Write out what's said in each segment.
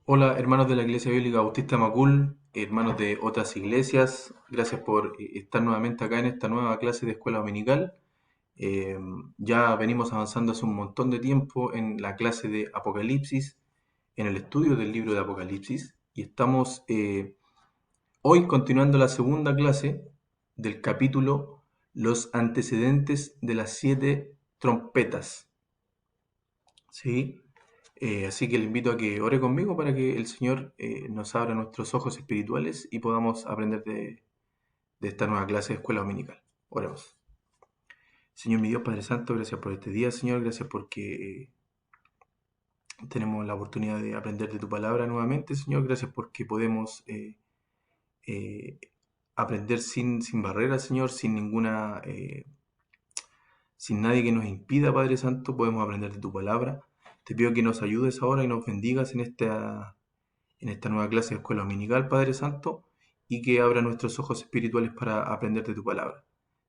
Hola, hermanos de la Iglesia Bíblica Bautista Macul, hermanos de otras iglesias, gracias por estar nuevamente acá en esta nueva clase de escuela dominical. Eh, ya venimos avanzando hace un montón de tiempo en la clase de Apocalipsis, en el estudio del libro de Apocalipsis, y estamos hoy continuando la segunda clase del capítulo Los antecedentes de las siete trompetas. ¿Sí? Así que le invito a que ore conmigo para que el Señor nos abra nuestros ojos espirituales y podamos aprender de esta nueva clase de escuela dominical. Oremos. Señor mi Dios, Padre Santo, gracias por este día, Señor. Gracias porque tenemos la oportunidad de aprender de tu palabra nuevamente, Señor. Gracias porque podemos eh, aprender sin barreras, Señor, sin nadie que nos impida, Padre Santo. Podemos aprender de tu palabra. Te pido que nos ayudes ahora y nos bendigas en esta nueva clase de escuela dominical, Padre Santo, y que abra nuestros ojos espirituales para aprender de tu palabra.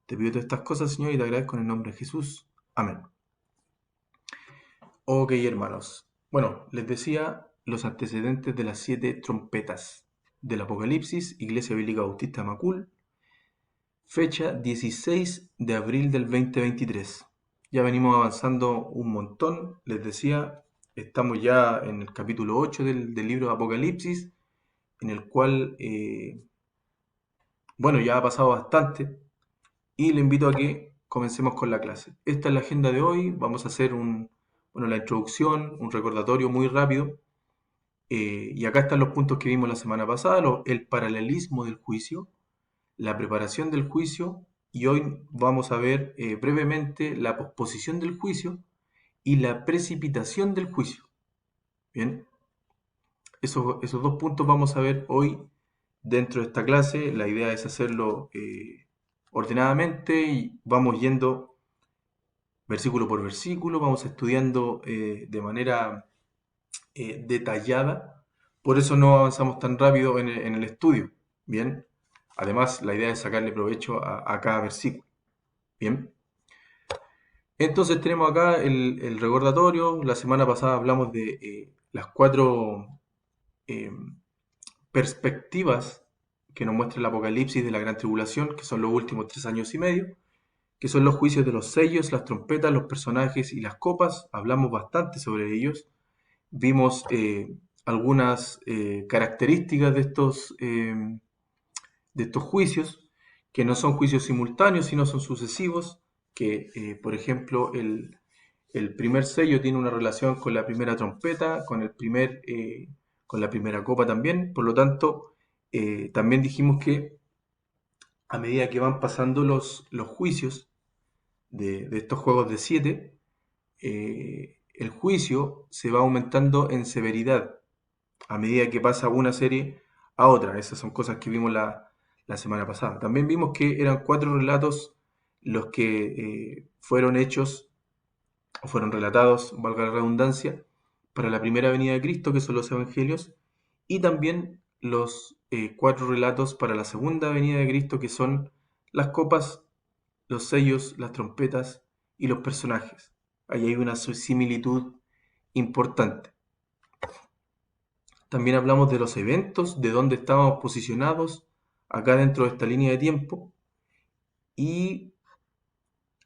Te pido todas estas cosas, Señor, y te agradezco en el nombre de Jesús. Amén. Ok, hermanos. Bueno, les decía los antecedentes de las siete trompetas del Apocalipsis, Iglesia Bíblica Bautista Macul, fecha 16 de abril del 2023. Ya venimos avanzando un montón, les decía, estamos ya en el capítulo 8 del libro de Apocalipsis, en el cual bueno, ya ha pasado bastante y le invito a que comencemos con la clase. Esta es la agenda de hoy. Vamos a hacer la introducción, un recordatorio muy rápido. Y acá están los puntos que vimos la semana pasada, el paralelismo del juicio, la preparación del juicio, y hoy vamos a ver brevemente la posposición del juicio y la precipitación del juicio. Bien, esos dos puntos vamos a ver hoy dentro de esta clase. La idea es hacerlo ordenadamente y vamos yendo versículo por versículo, vamos estudiando de manera detallada. Por eso no avanzamos tan rápido en el estudio. Bien, además la idea es sacarle provecho a cada versículo. Bien, entonces tenemos acá el recordatorio. La semana pasada hablamos de las cuatro eh, perspectivas que nos muestra el Apocalipsis de la Gran Tribulación, que son los últimos 3 años y medio, que son los juicios de los sellos, las trompetas, los personajes y las copas. Hablamos bastante sobre ellos. Vimos algunas características de estos juicios, que no son juicios simultáneos, sino son sucesivos, que por ejemplo el primer sello tiene una relación con la primera trompeta, con la primera copa también. Por lo tanto, también dijimos que a medida que van pasando los juicios de estos juegos de 7, el juicio se va aumentando en severidad a medida que pasa una serie a otra. Esas son cosas que vimos la semana pasada. También vimos que eran 4 relatos los que fueron hechos o fueron relatados, valga la redundancia, para la primera venida de Cristo, que son los evangelios, y también los 4 relatos para la segunda venida de Cristo, que son las copas, los sellos, las trompetas y los personajes. Ahí hay una similitud importante. También hablamos de los eventos, de dónde estábamos posicionados acá dentro de esta línea de tiempo, y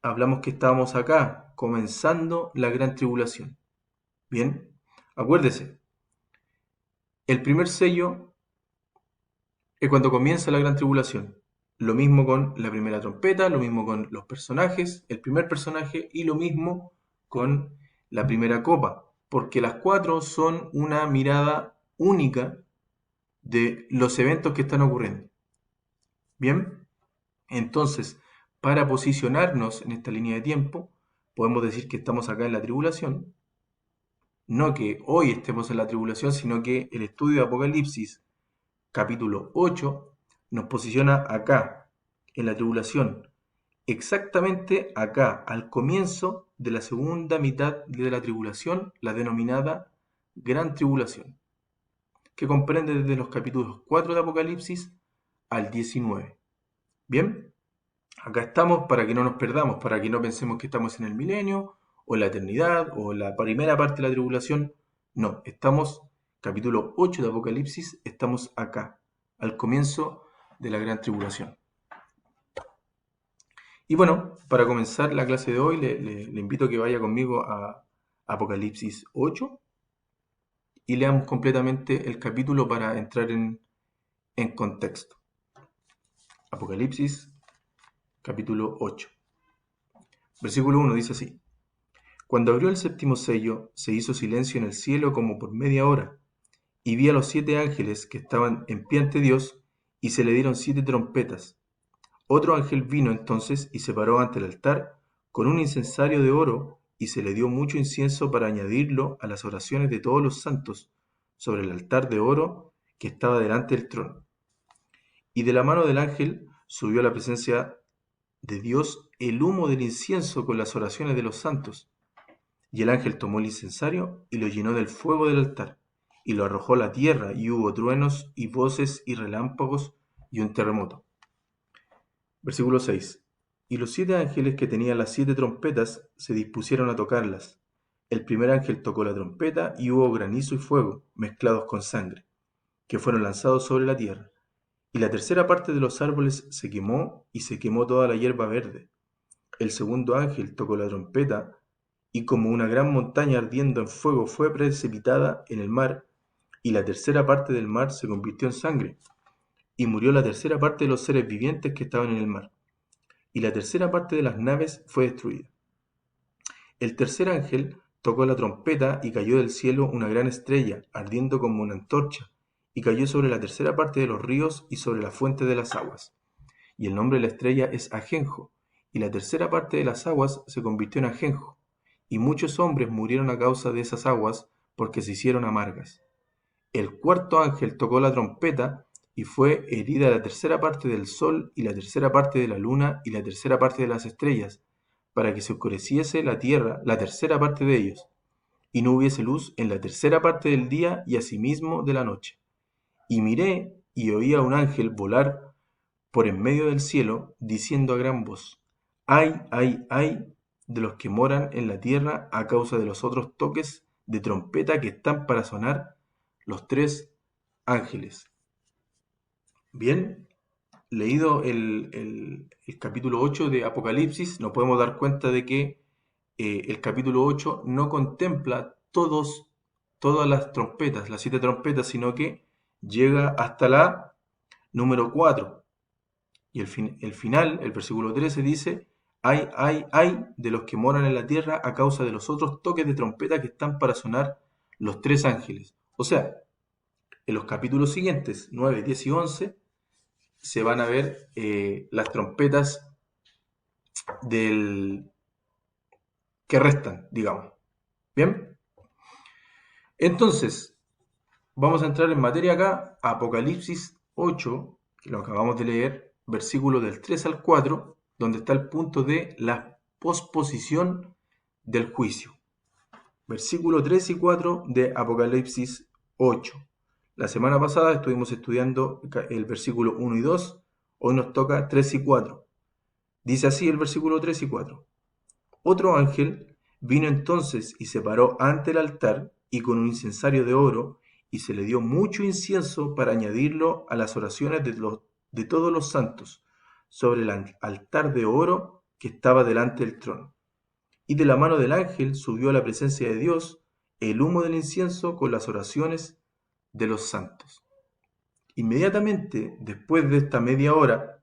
hablamos que estábamos acá comenzando la gran tribulación. Bien, acuérdese, el primer sello es cuando comienza la gran tribulación. Lo mismo con la primera trompeta, lo mismo con los personajes, el primer personaje, y lo mismo con la primera copa, porque las 4 son una mirada única de los eventos que están ocurriendo. Bien, entonces, para posicionarnos en esta línea de tiempo, podemos decir que estamos acá en la tribulación, no que hoy estemos en la tribulación, sino que el estudio de Apocalipsis capítulo 8 nos posiciona acá, en la tribulación, exactamente acá, al comienzo de la segunda mitad de la tribulación, la denominada Gran Tribulación, que comprende desde los capítulos 4 de Apocalipsis al 19. Bien, acá estamos para que no nos perdamos, para que no pensemos que estamos en el milenio, o en la eternidad, o en la primera parte de la tribulación. No, estamos capítulo 8 de Apocalipsis, estamos acá, al comienzo de la gran tribulación. Y bueno, para comenzar la clase de hoy, le invito a que vaya conmigo a Apocalipsis 8 y leamos completamente el capítulo para entrar en contexto. Apocalipsis, capítulo 8. Versículo 1 dice así: Cuando abrió el séptimo sello, se hizo silencio en el cielo como por media hora, y vi a los 7 ángeles que estaban en pie ante Dios, y se le dieron 7 trompetas. Otro ángel vino entonces y se paró ante el altar con un incensario de oro, y se le dio mucho incienso para añadirlo a las oraciones de todos los santos sobre el altar de oro que estaba delante del trono. Y de la mano del ángel subió a la presencia de Dios el humo del incienso con las oraciones de los santos. Y el ángel tomó el incensario y lo llenó del fuego del altar, y lo arrojó a la tierra, y hubo truenos y voces y relámpagos y un terremoto. Versículo 6. Y los 7 ángeles que tenían las 7 trompetas se dispusieron a tocarlas. El primer ángel tocó la trompeta y hubo granizo y fuego, mezclados con sangre, que fueron lanzados sobre la tierra. Y la tercera parte de los árboles se quemó, y se quemó toda la hierba verde. El segundo ángel tocó la trompeta, y como una gran montaña ardiendo en fuego fue precipitada en el mar, y la tercera parte del mar se convirtió en sangre. Y murió la tercera parte de los seres vivientes que estaban en el mar, y la tercera parte de las naves fue destruida. El tercer ángel tocó la trompeta, y cayó del cielo una gran estrella, ardiendo como una antorcha, y cayó sobre la tercera parte de los ríos y sobre la fuente de las aguas. Y el nombre de la estrella es Ajenjo, y la tercera parte de las aguas se convirtió en ajenjo, y muchos hombres murieron a causa de esas aguas, porque se hicieron amargas. El cuarto ángel tocó la trompeta, y fue herida la tercera parte del sol, y la tercera parte de la luna, y la tercera parte de las estrellas, para que se oscureciese la tierra, la tercera parte de ellos, y no hubiese luz en la tercera parte del día, y asimismo de la noche. Y miré, y oí a un ángel volar por en medio del cielo, diciendo a gran voz: ¡Ay, ay, ay de los que moran en la tierra a causa de los otros toques de trompeta que están para sonar los 3 ángeles! Bien, leído el capítulo 8 de Apocalipsis, nos podemos dar cuenta de que el capítulo 8 no contempla todas las trompetas, las 7 trompetas, sino que llega hasta la número 4. Y el final, el versículo 13 dice: ay, ay, ay de los que moran en la tierra a causa de los otros toques de trompeta que están para sonar los 3 ángeles. O sea, en los capítulos siguientes, 9, 10 y 11, se van a ver las trompetas que restan, digamos. ¿Bien? Entonces, vamos a entrar en materia acá, Apocalipsis 8, que lo acabamos de leer, versículos del 3 al 4, donde está el punto de la posposición del juicio. Versículos 3 y 4 de Apocalipsis 8. La semana pasada estuvimos estudiando el versículo 1 y 2, hoy nos toca 3 y 4. Dice así el versículo 3 y 4. Otro ángel vino entonces y se paró ante el altar, y con un incensario de oro, y se le dio mucho incienso para añadirlo a las oraciones de todos los santos sobre el altar de oro que estaba delante del trono. Y de la mano del ángel subió a la presencia de Dios el humo del incienso con las oraciones de los santos. Inmediatamente después de esta media hora,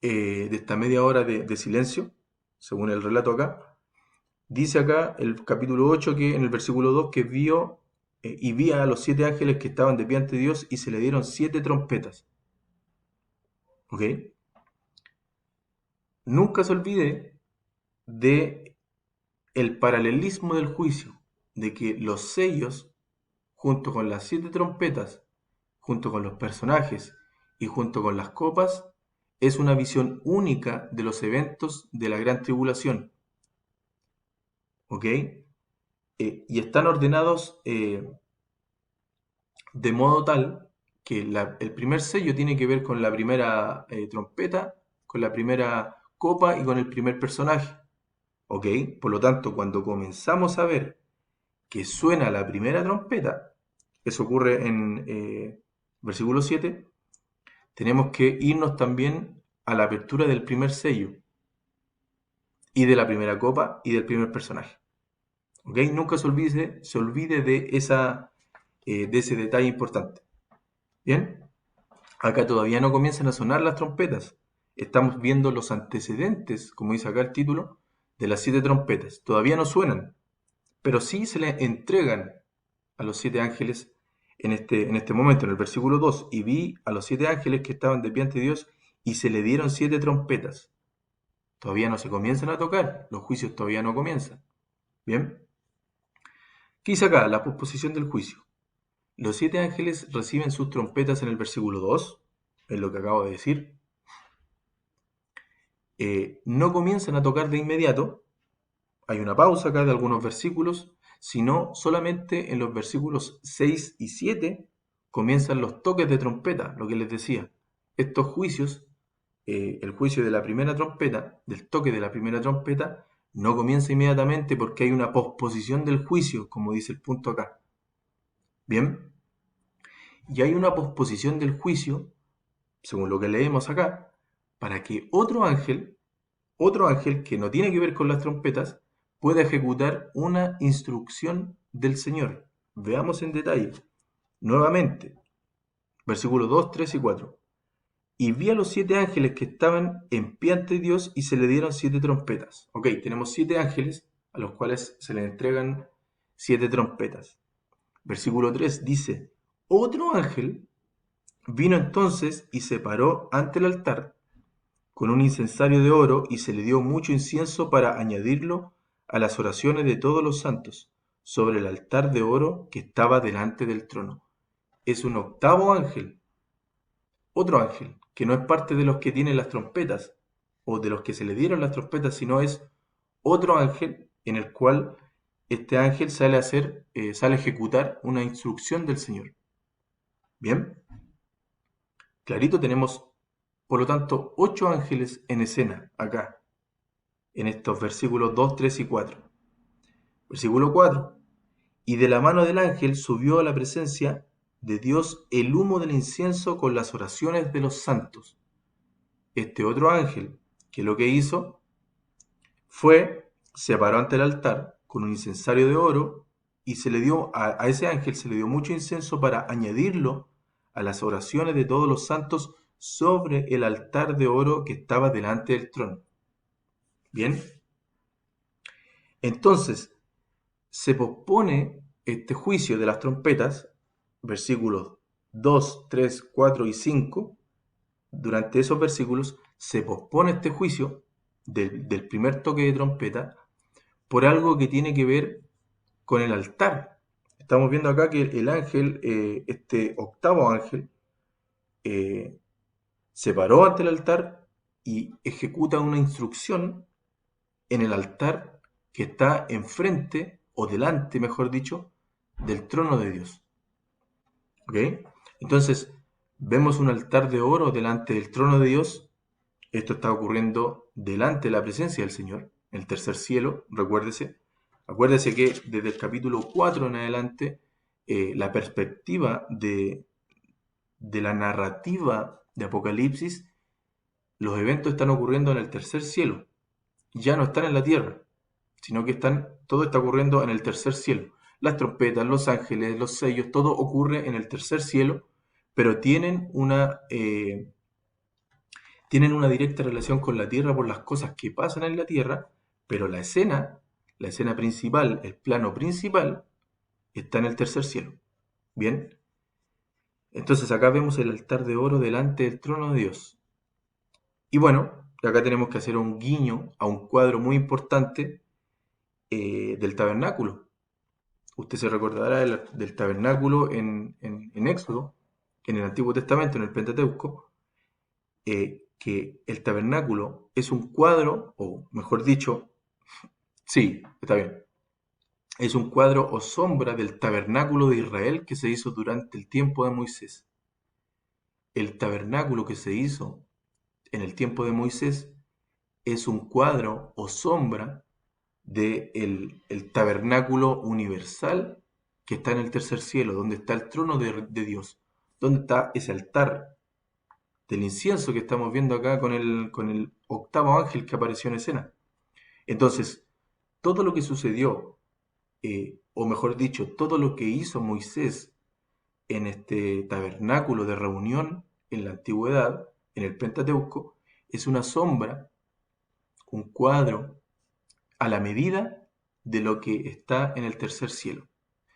de silencio, según el relato acá, dice acá el capítulo 8 que en el versículo 2 que vio y vi a los 7 ángeles que estaban de pie ante Dios, y se le dieron 7 trompetas. ¿Ok? Nunca se olvide de el paralelismo del juicio, de que los sellos, junto con las 7 trompetas, junto con los personajes y junto con las copas, es una visión única de los eventos de la gran tribulación. ¿Ok? Y están ordenados de modo tal que el primer sello tiene que ver con la primera trompeta, con la primera copa y con el primer personaje. ¿Ok? Por lo tanto, cuando comenzamos a ver que suena la primera trompeta, eso ocurre en versículo 7, tenemos que irnos también a la apertura del primer sello y de la primera copa y del primer personaje. ¿Ok? Nunca se olvide de ese detalle importante. ¿Bien? Acá todavía no comienzan a sonar las trompetas. Estamos viendo los antecedentes, como dice acá el título, de las 7 trompetas. Todavía no suenan, pero sí se les entregan a los 7 ángeles en este momento, en el versículo 2. Y vi a los 7 ángeles que estaban de pie ante Dios y se le dieron 7 trompetas. Todavía no se comienzan a tocar, los juicios todavía no comienzan. ¿Bien? ¿Qué dice acá? La posposición del juicio. Los 7 ángeles reciben sus trompetas en el versículo 2, es lo que acabo de decir. No comienzan a tocar de inmediato, hay una pausa acá de algunos versículos, sino solamente en los versículos 6 y 7 comienzan los toques de trompeta, lo que les decía. Estos juicios, el juicio de la primera trompeta, del toque de la primera trompeta, no comienza inmediatamente porque hay una posposición del juicio, como dice el punto acá. Bien, y hay una posposición del juicio, según lo que leemos acá, para que otro ángel que no tiene que ver con las trompetas, pueda ejecutar una instrucción del Señor. Veamos en detalle. Nuevamente, versículos 2, 3 y 4. Y vi a los 7 ángeles que estaban en pie ante Dios y se le dieron 7 trompetas. Ok, tenemos 7 ángeles a los cuales se les entregan 7 trompetas. Versículo 3 dice, otro ángel vino entonces y se paró ante el altar con un incensario de oro y se le dio mucho incienso para añadirlo a las oraciones de todos los santos sobre el altar de oro que estaba delante del trono. Es un octavo ángel, otro ángel, que no es parte de los que tienen las trompetas o de los que se le dieron las trompetas, sino es otro ángel en el cual este ángel sale a ejecutar una instrucción del Señor. Bien, clarito, tenemos por lo tanto 8 ángeles en escena acá, en estos versículos 2, 3 y 4. Versículo 4. Y de la mano del ángel subió a la presencia de Dios el humo del incienso con las oraciones de los santos. Este otro ángel, que lo que hizo fue, se paró ante el altar con un incensario de oro y se le dio a ese ángel se le dio mucho incienso para añadirlo a las oraciones de todos los santos sobre el altar de oro que estaba delante del trono. Bien, entonces se pospone este juicio de las trompetas, versículos 2, 3, 4 y 5. Durante esos versículos se pospone este juicio del primer toque de trompeta por algo que tiene que ver con el altar. Estamos viendo acá que el ángel, este octavo ángel, se paró ante el altar y ejecuta una instrucción en el altar que está enfrente, o delante, mejor dicho, del trono de Dios. ¿Ok? Entonces, vemos un altar de oro delante del trono de Dios. Esto está ocurriendo delante de la presencia del Señor, en el tercer cielo, recuérdese. Acuérdese que desde el capítulo 4 en adelante, la perspectiva de la narrativa de Apocalipsis, los eventos están ocurriendo en el tercer cielo, ya no están en la tierra, sino que todo está ocurriendo en el tercer cielo. Las trompetas, los ángeles, los sellos, todo ocurre en el tercer cielo, pero tienen una directa relación con la tierra por las cosas que pasan en la tierra, pero la escena principal, el plano principal, está en el tercer cielo. Bien, entonces acá vemos el altar de oro delante del trono de Dios. Y bueno, acá tenemos que hacer un guiño a un cuadro muy importante del tabernáculo. Usted se recordará del tabernáculo en Éxodo, en el Antiguo Testamento, en el Pentateuco, que el tabernáculo es un cuadro, o mejor dicho, sí, está bien, es un cuadro o sombra del tabernáculo de Israel que se hizo durante el tiempo de Moisés. El tabernáculo que se hizo en el tiempo de Moisés es un cuadro o sombra el tabernáculo universal que está en el tercer cielo, donde está el trono de Dios, donde está ese altar del incienso que estamos viendo acá con el octavo ángel que apareció en escena. Entonces, todo lo que sucedió, o mejor dicho, todo lo que hizo Moisés en este tabernáculo de reunión en la antigüedad, en el Pentateuco, es una sombra, un cuadro, a la medida de lo que está en el tercer cielo,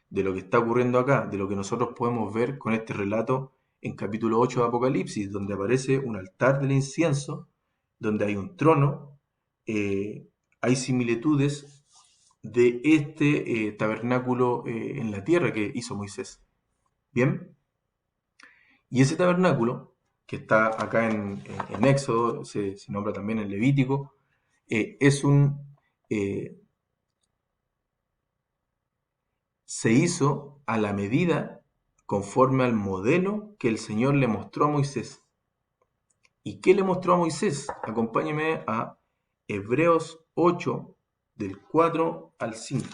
de lo que está ocurriendo acá, de lo que nosotros podemos ver con este relato en capítulo 8 de Apocalipsis, donde aparece un altar del incienso, donde hay un trono, hay similitudes de este tabernáculo en la tierra que hizo Moisés. Bien, y ese tabernáculo, que está acá en Éxodo, se nombra también en Levítico, es se hizo a la medida conforme al modelo que el Señor le mostró a Moisés. ¿Y qué le mostró a Moisés? Acompáñeme a Hebreos 8, del 4 al 5.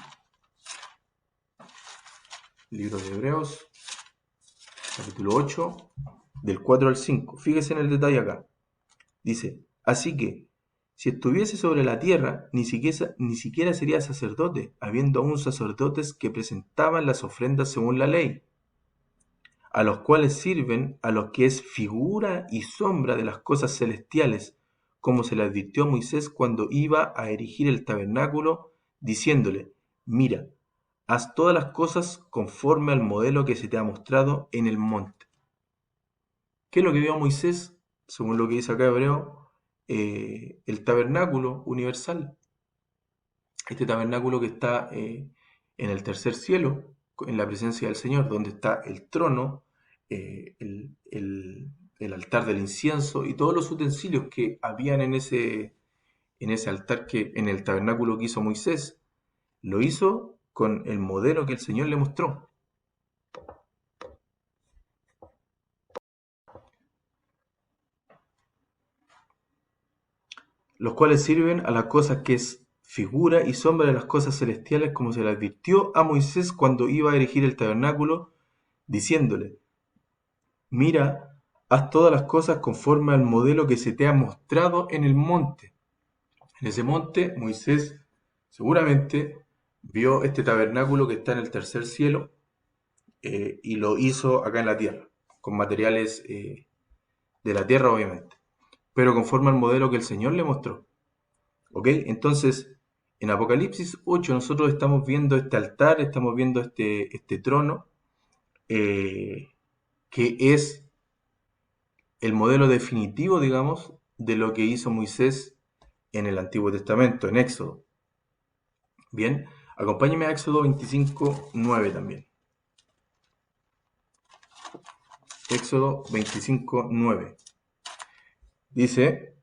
Libro de Hebreos, capítulo 8, del 4 al 5. Fíjese en el detalle acá. Dice, así que, si estuviese sobre la tierra, ni siquiera sería sacerdote, habiendo aún sacerdotes que presentaban las ofrendas según la ley, a los cuales sirven a lo que es figura y sombra de las cosas celestiales, como se le advirtió a Moisés cuando iba a erigir el tabernáculo, diciéndole, mira, haz todas las cosas conforme al modelo que se te ha mostrado en el monte. ¿Qué es lo que vio Moisés? Según lo que dice acá Hebreo, el tabernáculo universal. Este tabernáculo que está en el tercer cielo, en la presencia del Señor, donde está el trono, el altar del incienso y todos los utensilios que habían en ese altar, que en el tabernáculo que hizo Moisés. Lo hizo con el modelo que el Señor le mostró. Los cuales sirven a las cosas que es figura y sombra de las cosas celestiales, como se le advirtió a Moisés cuando iba a erigir el tabernáculo, diciéndole, mira, haz todas las cosas conforme al modelo que se te ha mostrado en el monte. En ese monte, Moisés seguramente vio este tabernáculo que está en el tercer cielo y lo hizo acá en la tierra, con materiales de la tierra, obviamente, pero conforme al modelo que el Señor le mostró. ¿Ok? Entonces, en Apocalipsis 8 nosotros estamos viendo este altar, estamos viendo este trono, que es el modelo definitivo, digamos, de lo que hizo Moisés en el Antiguo Testamento, en Éxodo. Bien, acompáñeme a Éxodo 25:9 también. Éxodo 25:9. Dice,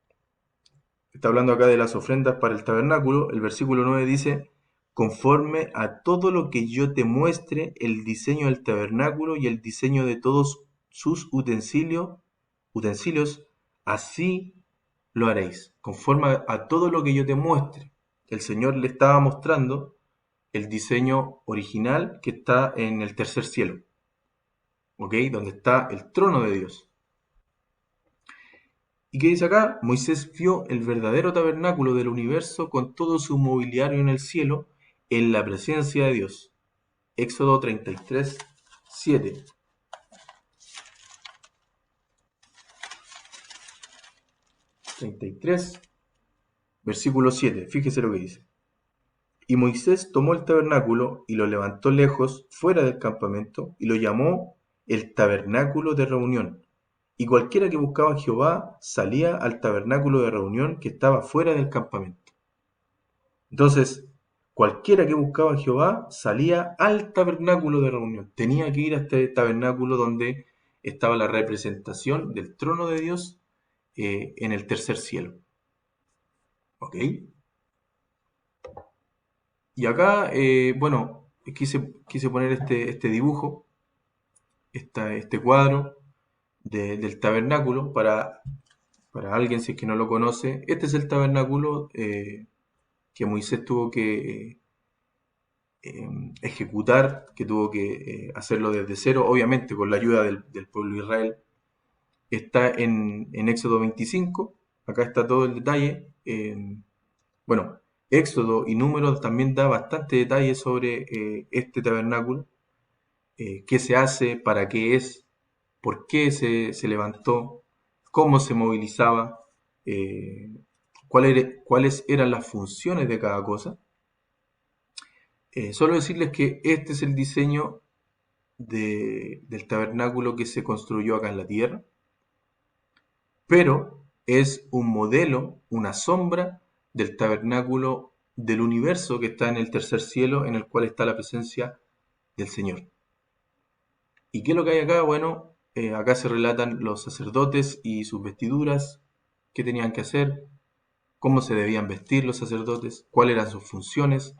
está hablando acá de las ofrendas para el tabernáculo, el versículo 9 dice, conforme a todo lo que yo te muestre, el diseño del tabernáculo y el diseño de todos sus utensilios, así lo haréis, conforme a todo lo que yo te muestre. El Señor le estaba mostrando el diseño original que está en el tercer cielo, ¿ok? Donde está el trono de Dios. ¿Y qué dice acá? Moisés vio el verdadero tabernáculo del universo con todo su mobiliario en el cielo, en la presencia de Dios. Éxodo 33, 7. 33, versículo 7. Fíjese lo que dice. Y Moisés tomó el tabernáculo y lo levantó lejos, fuera del campamento, y lo llamó el tabernáculo de reunión. Y cualquiera que buscaba a Jehová salía al tabernáculo de reunión que estaba fuera del campamento. Entonces, cualquiera que buscaba a Jehová salía al tabernáculo de reunión. Tenía que ir a este tabernáculo donde estaba la representación del trono de Dios en el tercer cielo. ¿Ok? Y acá, bueno, quise poner este dibujo, este cuadro del tabernáculo para alguien si es que no lo conoce. Este es el tabernáculo que Moisés tuvo que ejecutar, que tuvo que hacerlo desde cero, obviamente con la ayuda del pueblo de Israel. Está en Éxodo 25, acá está todo el detalle. Bueno, Éxodo y Números también da bastante detalle sobre este tabernáculo, qué se hace, para qué es, por qué se levantó, cómo se movilizaba, eh, cuáles eran las funciones de cada cosa. Solo decirles que este es el diseño del tabernáculo que se construyó acá en la tierra, pero es un modelo, una sombra del tabernáculo del universo que está en el tercer cielo, en el cual está la presencia del Señor. ¿Y qué es lo que hay acá? Bueno, acá se relatan los sacerdotes y sus vestiduras, qué tenían que hacer, cómo se debían vestir los sacerdotes, cuáles eran sus funciones,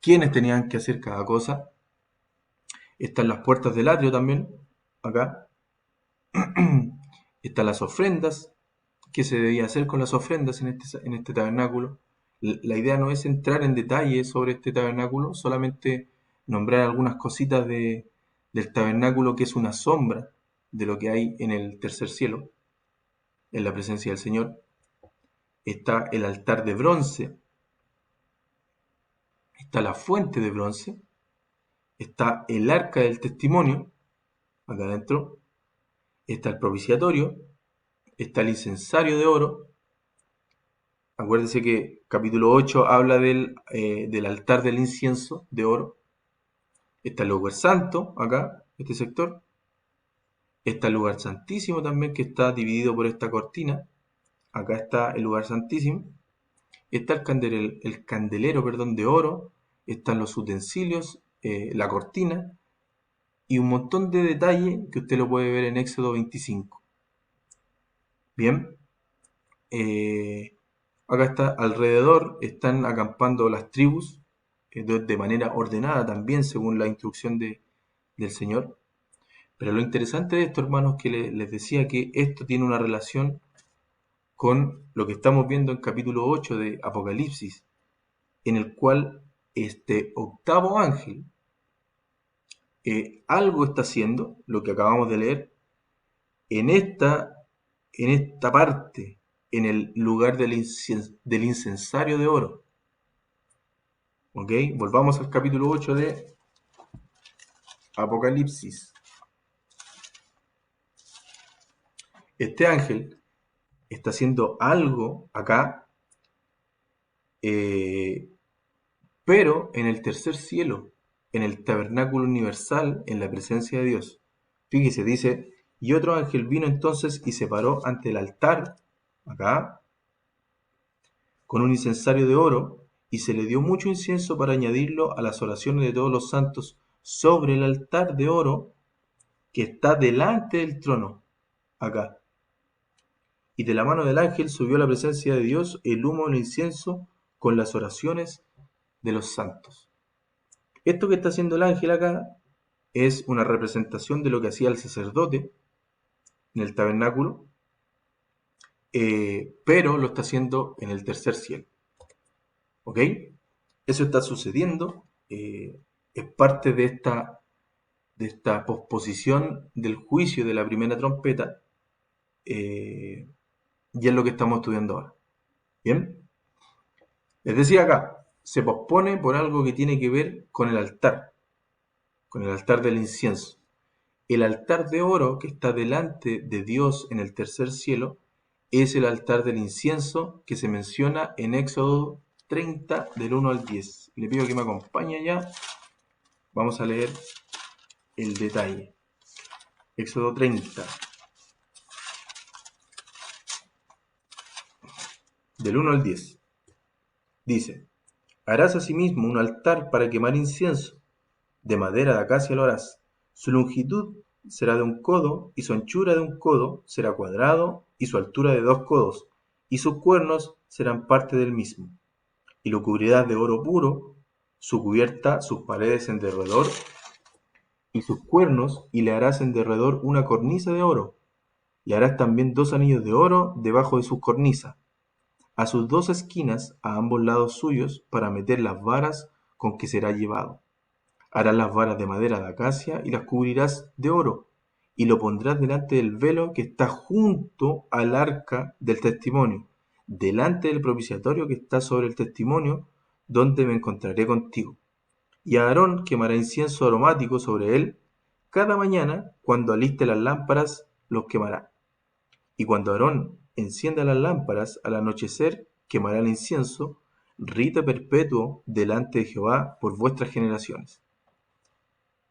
quiénes tenían que hacer cada cosa. Están las puertas del atrio también, acá. Están las ofrendas, qué se debía hacer con las ofrendas en este tabernáculo. La idea no es entrar en detalle sobre este tabernáculo, solamente nombrar algunas cositas del tabernáculo que es una sombra de lo que hay en el tercer cielo, en la presencia del Señor. Está el altar de bronce, está la fuente de bronce, está el arca del testimonio, acá adentro, está el propiciatorio, está el incensario de oro. Acuérdense que capítulo 8 habla del altar del incienso de oro. Está el lugar santo, acá, este sector. Está el lugar santísimo también, que está dividido por esta cortina. Acá está el lugar santísimo. Está el candelero, perdón, de oro. Están los utensilios, la cortina y un montón de detalle que usted lo puede ver en Éxodo 25. Bien. Acá está, alrededor están acampando las tribus de manera ordenada también según la instrucción del Señor. Pero lo interesante de esto, hermanos, que les decía que esto tiene una relación con lo que estamos viendo en capítulo 8 de Apocalipsis, en el cual este octavo ángel algo está haciendo, lo que acabamos de leer, en esta parte, en el lugar del incensario de oro. ¿Ok? Volvamos al capítulo 8 de Apocalipsis. Este ángel está haciendo algo acá, pero en el tercer cielo, en el tabernáculo universal, en la presencia de Dios. Fíjese, dice, y otro ángel vino entonces y se paró ante el altar, acá, con un incensario de oro, y se le dio mucho incienso para añadirlo a las oraciones de todos los santos sobre el altar de oro que está delante del trono, acá. Y de la mano del ángel subió a la presencia de Dios el humo del incienso con las oraciones de los santos. Esto que está haciendo el ángel acá es una representación de lo que hacía el sacerdote en el tabernáculo, pero lo está haciendo en el tercer cielo. ¿Ok? Eso está sucediendo, es parte de esta posposición del juicio de la primera trompeta, y es lo que estamos estudiando ahora. ¿Bien? Les decía acá, se pospone por algo que tiene que ver con el altar del incienso. El altar de oro que está delante de Dios en el tercer cielo es el altar del incienso que se menciona en Éxodo 30 del 1 al 10. Le pido que me acompañe ya. Vamos a leer el detalle. Éxodo 30. Del 1 al 10. Dice, harás asimismo un altar para quemar incienso. De madera de acacia lo harás. Su longitud será de 1 codo, y su anchura de 1 codo será cuadrado, y su altura de 2 codos, y sus cuernos serán parte del mismo. Y lo cubrirás de oro puro, su cubierta, sus paredes en derredor, y sus cuernos, y le harás en derredor una cornisa de oro. Le harás también 2 anillos de oro debajo de sus cornisas. a sus dos esquinas, a ambos lados suyos, para meter las varas con que será llevado. Harás las varas de madera de acacia y las cubrirás de oro, y lo pondrás delante del velo que está junto al arca del testimonio, delante del propiciatorio que está sobre el testimonio, donde me encontraré contigo. Y Aarón quemará incienso aromático sobre él cada mañana, cuando aliste las lámparas, los quemará. Y cuando Aarón encienda las lámparas al anochecer, quemará el incienso, rito perpetuo delante de Jehová por vuestras generaciones.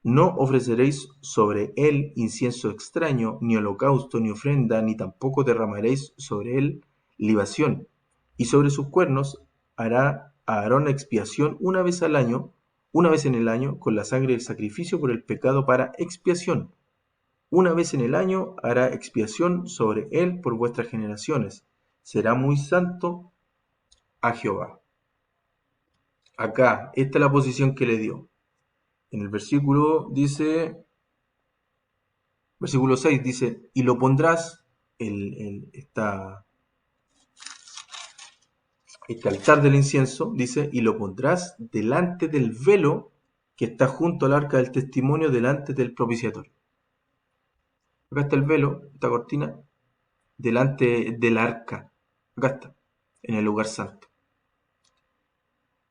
No ofreceréis sobre él incienso extraño, ni holocausto, ni ofrenda, ni tampoco derramaréis sobre él libación. Y sobre sus cuernos hará Aarón expiación una vez en el año, con la sangre del sacrificio por el pecado para expiación. Una vez en el año hará expiación sobre él por vuestras generaciones. Será muy santo a Jehová. Acá, esta es la posición que le dio. En el versículo 6 dice, y lo pondrás, este altar del incienso, dice, y lo pondrás delante del velo que está junto al arca del testimonio, delante del propiciatorio. Acá está el velo, esta cortina, delante del arca. Acá está, en el lugar santo.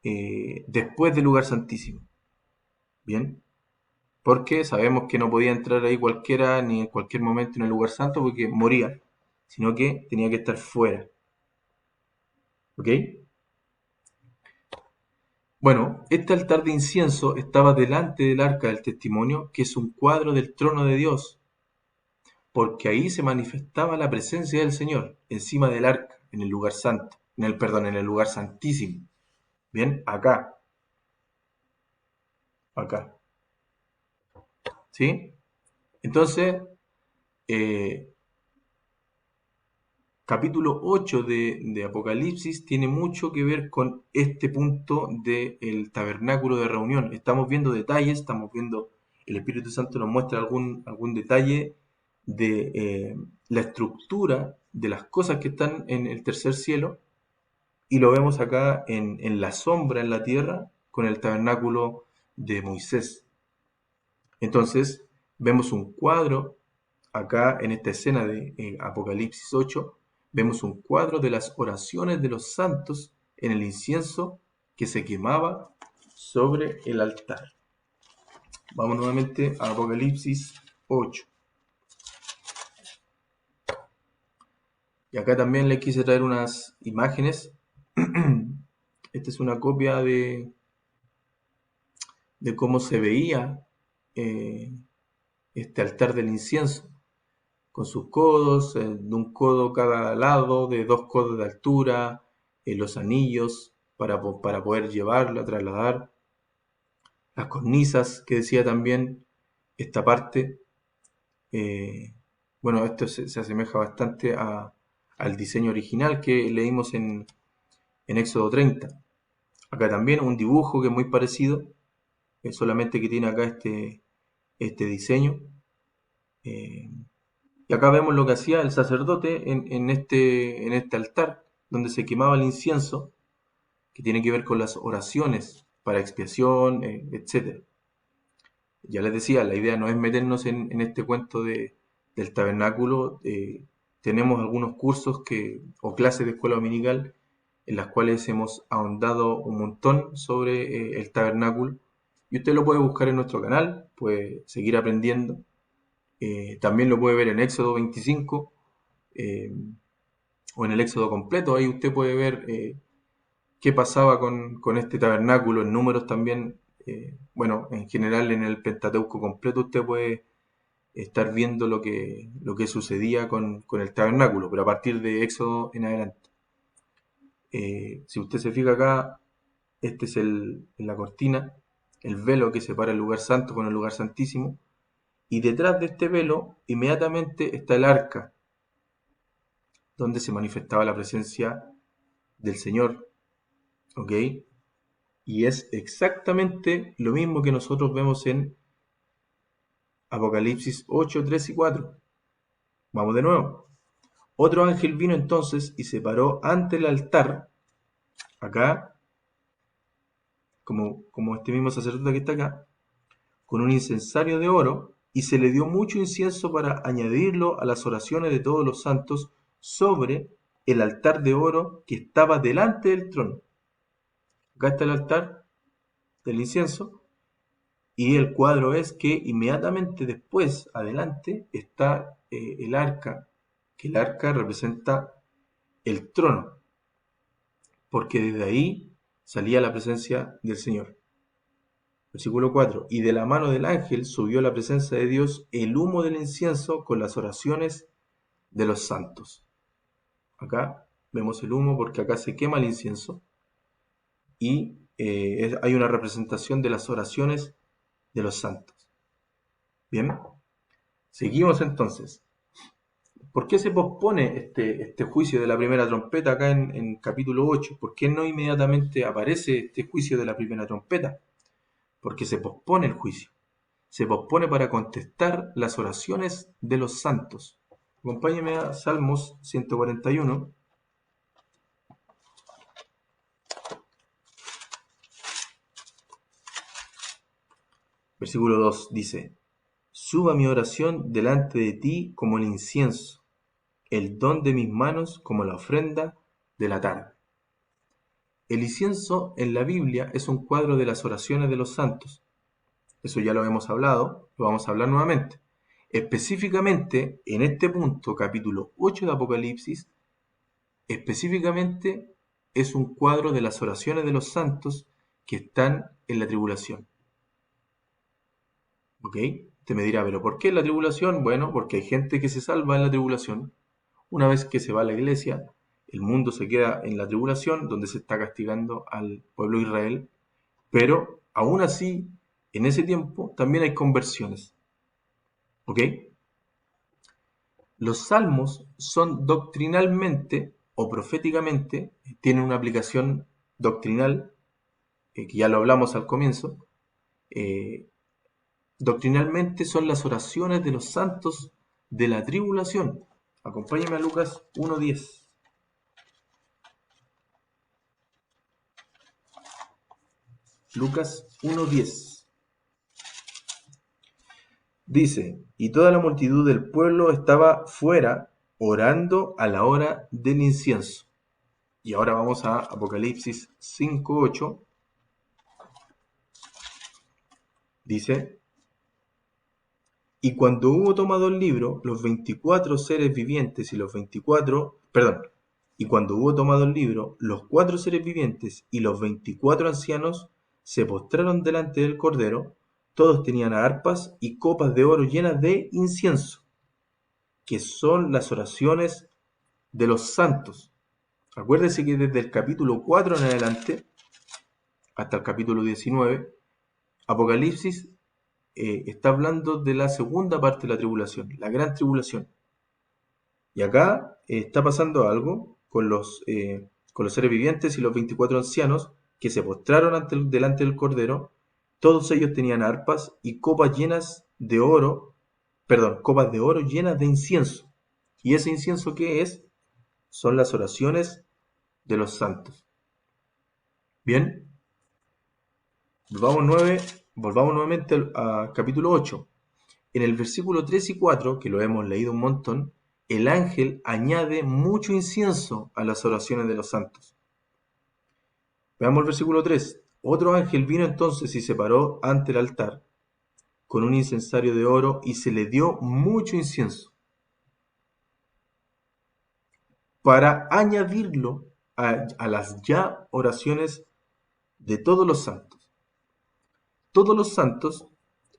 Después del lugar santísimo. Bien, porque sabemos que no podía entrar ahí cualquiera ni en cualquier momento en el lugar santo porque moría, sino que tenía que estar fuera. ¿Ok? Bueno, este altar de incienso estaba delante del arca del testimonio, que es un cuadro del trono de Dios, porque ahí se manifestaba la presencia del Señor, encima del arca, en el lugar santo, en el lugar santísimo. Bien, acá. ¿Sí? Entonces, capítulo 8 de Apocalipsis tiene mucho que ver con este punto del tabernáculo de reunión. Estamos viendo detalles, el Espíritu Santo nos muestra algún detalle de la estructura de las cosas que están en el tercer cielo, y lo vemos acá en la sombra, en la tierra, con el tabernáculo de Moisés. Entonces, vemos un cuadro acá en esta escena de Apocalipsis 8, vemos un cuadro de las oraciones de los santos en el incienso que se quemaba sobre el altar. Vamos nuevamente a Apocalipsis 8. Y acá también les quise traer unas imágenes. Esta es una copia de cómo se veía este altar del incienso, con sus codos, de un codo cada lado, de 2 codos de altura, los anillos para poder llevarla, trasladar, las cornisas que decía también esta parte. Bueno, esto se asemeja bastante al diseño original que leímos en Éxodo 30. Acá también un dibujo que es muy parecido, solamente que tiene acá este diseño. Y acá vemos lo que hacía el sacerdote en este altar, donde se quemaba el incienso, que tiene que ver con las oraciones para expiación, etc. Ya les decía, la idea no es meternos en este cuento del tabernáculo. Tenemos algunos cursos o clases de escuela dominical en las cuales hemos ahondado un montón sobre el tabernáculo. Y usted lo puede buscar en nuestro canal, puede seguir aprendiendo. También lo puede ver en Éxodo 25 o en el Éxodo completo. Ahí usted puede ver qué pasaba con este tabernáculo, en números también. Bueno, en general en el Pentateuco completo usted puede estar viendo lo que sucedía con el tabernáculo, pero a partir de Éxodo en adelante. Si usted se fija acá, este es la cortina, el velo que separa el lugar santo con el lugar santísimo. Y detrás de este velo, inmediatamente está el arca, donde se manifestaba la presencia del Señor. ¿Ok? Y es exactamente lo mismo que nosotros vemos en Apocalipsis 8, 3 y 4. Vamos de nuevo. Otro ángel vino entonces y se paró ante el altar, acá, como este mismo sacerdote que está acá, con un incensario de oro, y se le dio mucho incienso para añadirlo a las oraciones de todos los santos sobre el altar de oro que estaba delante del trono. Acá está el altar del incienso, y el cuadro es que inmediatamente después, adelante, está el arca, que el arca representa el trono, porque desde ahí salía la presencia del Señor. Versículo 4. Y de la mano del ángel subió a la presencia de Dios el humo del incienso con las oraciones de los santos. Acá vemos el humo porque acá se quema el incienso y hay una representación de las oraciones de los santos. Bien, seguimos entonces. ¿Por qué se pospone este juicio de la primera trompeta acá en capítulo 8? ¿Por qué no inmediatamente aparece este juicio de la primera trompeta? Porque se pospone el juicio. Se pospone para contestar las oraciones de los santos. Acompáñenme a Salmos 141. Versículo 2 dice: Suba mi oración delante de ti como el incienso, el don de mis manos como la ofrenda de la tarde. El incienso en la Biblia es un cuadro de las oraciones de los santos. Eso ya lo hemos hablado, lo vamos a hablar nuevamente. Específicamente, en este punto, capítulo 8 de Apocalipsis, específicamente es un cuadro de las oraciones de los santos que están en la tribulación. ¿Ok? Te me dirá, ¿pero por qué en la tribulación? Bueno, porque hay gente que se salva en la tribulación. Una vez que se va a la iglesia, el mundo se queda en la tribulación, donde se está castigando al pueblo de Israel. Pero aún así, en ese tiempo también hay conversiones. ¿Ok? Los salmos son doctrinalmente o proféticamente, tienen una aplicación doctrinal, que ya lo hablamos al comienzo. Doctrinalmente son las oraciones de los santos de la tribulación. Acompáñame a Lucas 1:10. Lucas 1:10. Dice: Y toda la multitud del pueblo estaba fuera orando a la hora del incienso. Y ahora vamos a Apocalipsis 5:8. Dice: Y cuando hubo tomado el libro, los 24 seres vivientes y los 24, perdón, y cuando hubo tomado el libro, los 4 seres vivientes y los 24 ancianos se postraron delante del Cordero. Todos tenían arpas y copas de oro llenas de incienso, que son las oraciones de los santos. Acuérdense que desde el capítulo 4 en adelante, hasta el capítulo 19, Apocalipsis está hablando de la segunda parte de la tribulación, la gran tribulación. Y acá está pasando algo con los seres vivientes y los 24 ancianos que se postraron delante del Cordero. Todos ellos tenían arpas y copas llenas de oro, perdón, copas de oro llenas de incienso. ¿Y ese incienso qué es? Son las oraciones de los santos. Bien, volvamos nuevamente al capítulo 8. En el versículo 3 y 4, que lo hemos leído un montón, el ángel añade mucho incienso a las oraciones de los santos. Veamos el versículo 3. Otro ángel vino entonces y se paró ante el altar con un incensario de oro y se le dio mucho incienso para añadirlo a las ya oraciones de todos los santos. Todos los santos,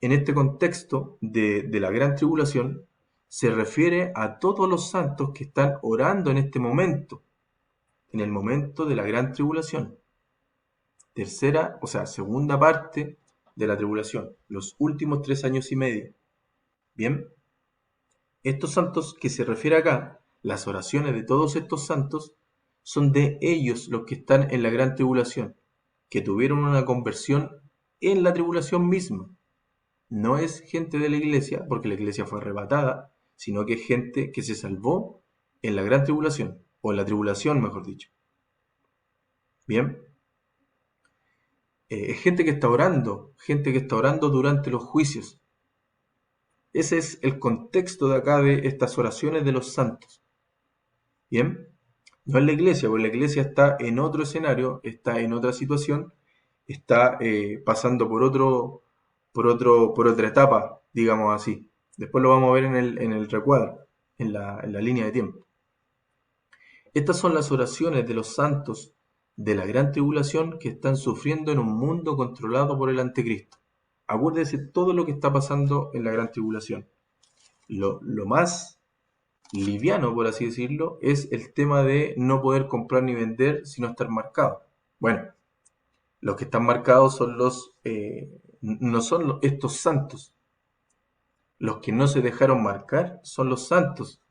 en este contexto de la gran tribulación, se refiere a todos los santos que están orando en este momento, en el momento de la gran tribulación. Segunda parte de la tribulación, los últimos 3 años y medio. Bien, estos santos que se refiere acá, las oraciones de todos estos santos, son de ellos los que están en la gran tribulación, que tuvieron una conversión en la tribulación misma. No es gente de la iglesia, porque la iglesia fue arrebatada, sino que es gente que se salvó en la gran tribulación, o en la tribulación, mejor dicho. Bien, es gente que está orando durante los juicios. Ese es el contexto de acá de estas oraciones de los santos. Bien, no es la iglesia, porque la iglesia está en otro escenario, está en otra situación, está pasando por otra etapa, digamos así. Después lo vamos a ver en el recuadro, en la línea de tiempo. Estas son las oraciones de los santos de la gran tribulación que están sufriendo en un mundo controlado por el anticristo. Acuérdense todo lo que está pasando en la gran tribulación. Lo más liviano, por así decirlo, es el tema de no poder comprar ni vender sino estar marcado. Bueno, los que están marcados son no son estos santos. Los que no se dejaron marcar son los santos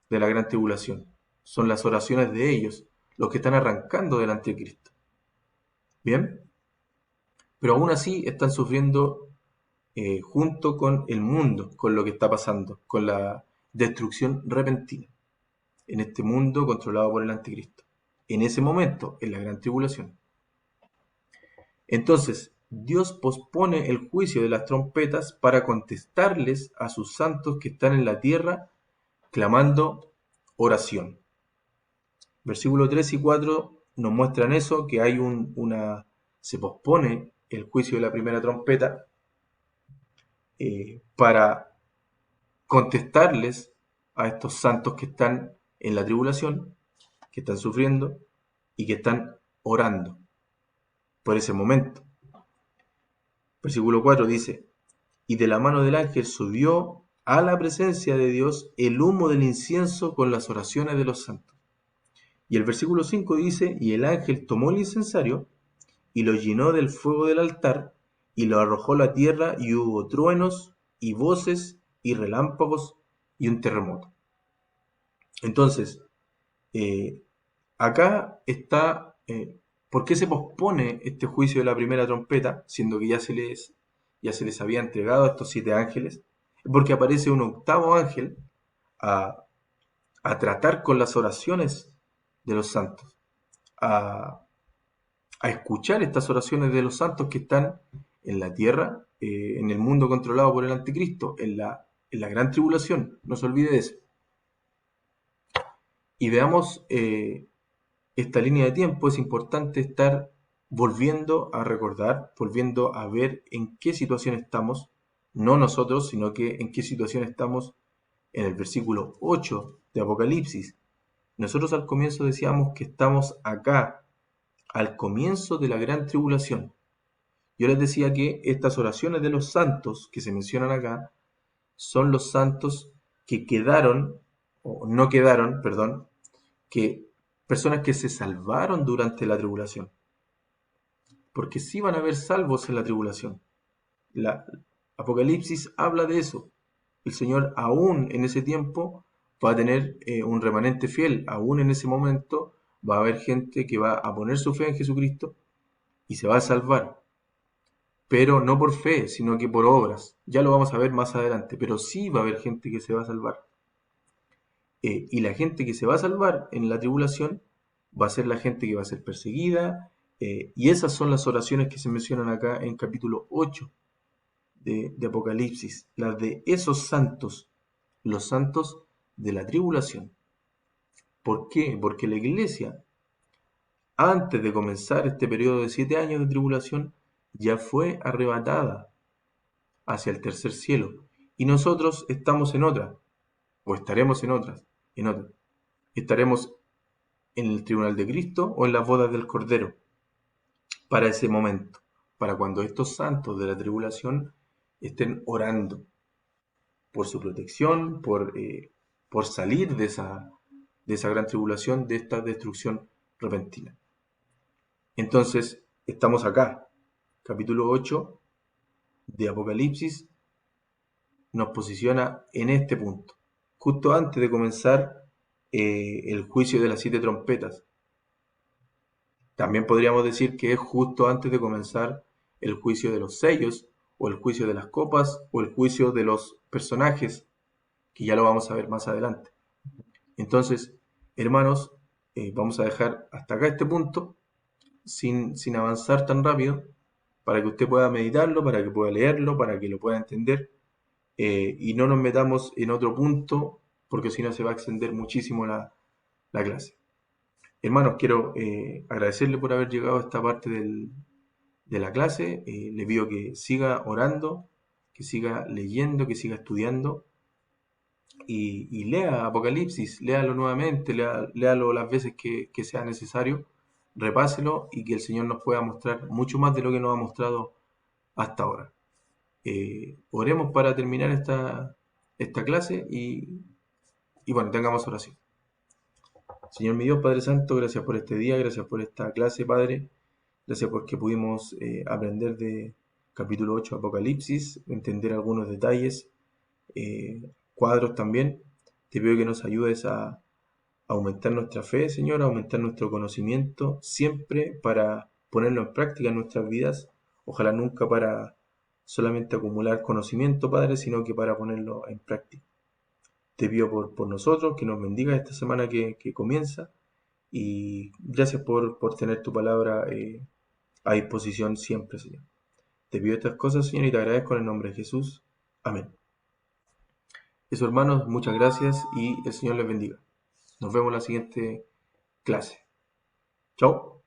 de la gran tribulación. Son las oraciones de ellos, los que están arrancando del anticristo. ¿Bien? Pero aún así están sufriendo junto con el mundo, con lo que está pasando, con la destrucción repentina en este mundo controlado por el anticristo. En ese momento, en la gran tribulación. Entonces, Dios pospone el juicio de las trompetas para contestarles a sus santos que están en la tierra clamando oración. Versículos 3 y 4 nos muestran eso, que hay se pospone el juicio de la primera trompeta para contestarles a estos santos que están en la tribulación, que están sufriendo y que están orando por ese momento. Versículo 4 dice, y de la mano del ángel subió a la presencia de Dios el humo del incienso con las oraciones de los santos. Y el versículo 5 dice, y el ángel tomó el incensario y lo llenó del fuego del altar y lo arrojó a la tierra y hubo truenos y voces y relámpagos y un terremoto. Entonces, acá está, ¿por qué se pospone este juicio de la primera trompeta, siendo que ya se les había entregado a estos 7 ángeles? Porque aparece un octavo ángel a tratar con las oraciones de los santos, a escuchar estas oraciones de los santos que están en la tierra, en el mundo controlado por el anticristo, en la gran tribulación. No se olvide de eso. Y veamos esta línea de tiempo. Es importante estar volviendo a recordar, volviendo a ver en qué situación estamos, no nosotros, sino que en qué situación estamos en el versículo 8 de Apocalipsis. Nosotros al comienzo decíamos que estamos acá, al comienzo de la gran tribulación. Yo les decía que estas oraciones de los santos que se mencionan acá son los santos que quedaron, o no quedaron, perdón, que personas que se salvaron durante la tribulación. Porque sí van a haber salvos en la tribulación. La Apocalipsis habla de eso. El Señor aún en ese tiempo va a tener un remanente fiel. Aún en ese momento va a haber gente que va a poner su fe en Jesucristo y se va a salvar. Pero no por fe, sino que por obras. Ya lo vamos a ver más adelante, pero sí va a haber gente que se va a salvar. Y la gente que se va a salvar en la tribulación va a ser la gente que va a ser perseguida. Y esas son las oraciones que se mencionan acá en capítulo 8 de Apocalipsis, las de esos santos, los santos de la tribulación. ¿Por qué? Porque la iglesia, antes de comenzar este periodo de 7 años de tribulación, ya fue arrebatada hacia el tercer cielo. Y nosotros estamos en otra, o estaremos en otra. Estaremos en el tribunal de Cristo o en las bodas del Cordero para ese momento, para cuando estos santos de la tribulación estén orando por su protección, por salir de esa gran tribulación, de esta destrucción repentina. Entonces, estamos acá, capítulo 8 de Apocalipsis nos posiciona en este punto, justo antes de comenzar el juicio de las 7 trompetas. También podríamos decir que es justo antes de comenzar el juicio de los sellos, o el juicio de las copas, o el juicio de los personajes, que ya lo vamos a ver más adelante. Entonces, hermanos, vamos a dejar hasta acá este punto, sin avanzar tan rápido, para que usted pueda meditarlo, para que pueda leerlo, para que lo pueda entender, y no nos metamos en otro punto, porque si no se va a extender muchísimo la clase. Hermanos, quiero agradecerle por haber llegado a esta parte de la clase. Le pido que siga orando, que siga leyendo, que siga estudiando y lea Apocalipsis, léalo nuevamente, léalo las veces que sea necesario, repáselo y que el Señor nos pueda mostrar mucho más de lo que nos ha mostrado hasta ahora. Oremos para terminar esta clase y bueno, tengamos oración. Señor mi Dios, Padre Santo, gracias por este día, gracias por esta clase, Padre. Gracias porque pudimos aprender de capítulo 8 Apocalipsis, entender algunos detalles, cuadros también. Te pido que nos ayudes a aumentar nuestra fe, Señor, a aumentar nuestro conocimiento, siempre para ponerlo en práctica en nuestras vidas. Ojalá nunca para solamente acumular conocimiento, Padre, sino que para ponerlo en práctica. Te pido por nosotros, que nos bendiga esta semana que comienza y gracias por tener tu palabra a disposición siempre, Señor. Te pido estas cosas, Señor, y te agradezco en el nombre de Jesús. Amén. Eso, hermanos, muchas gracias y el Señor les bendiga. Nos vemos en la siguiente clase. Chao.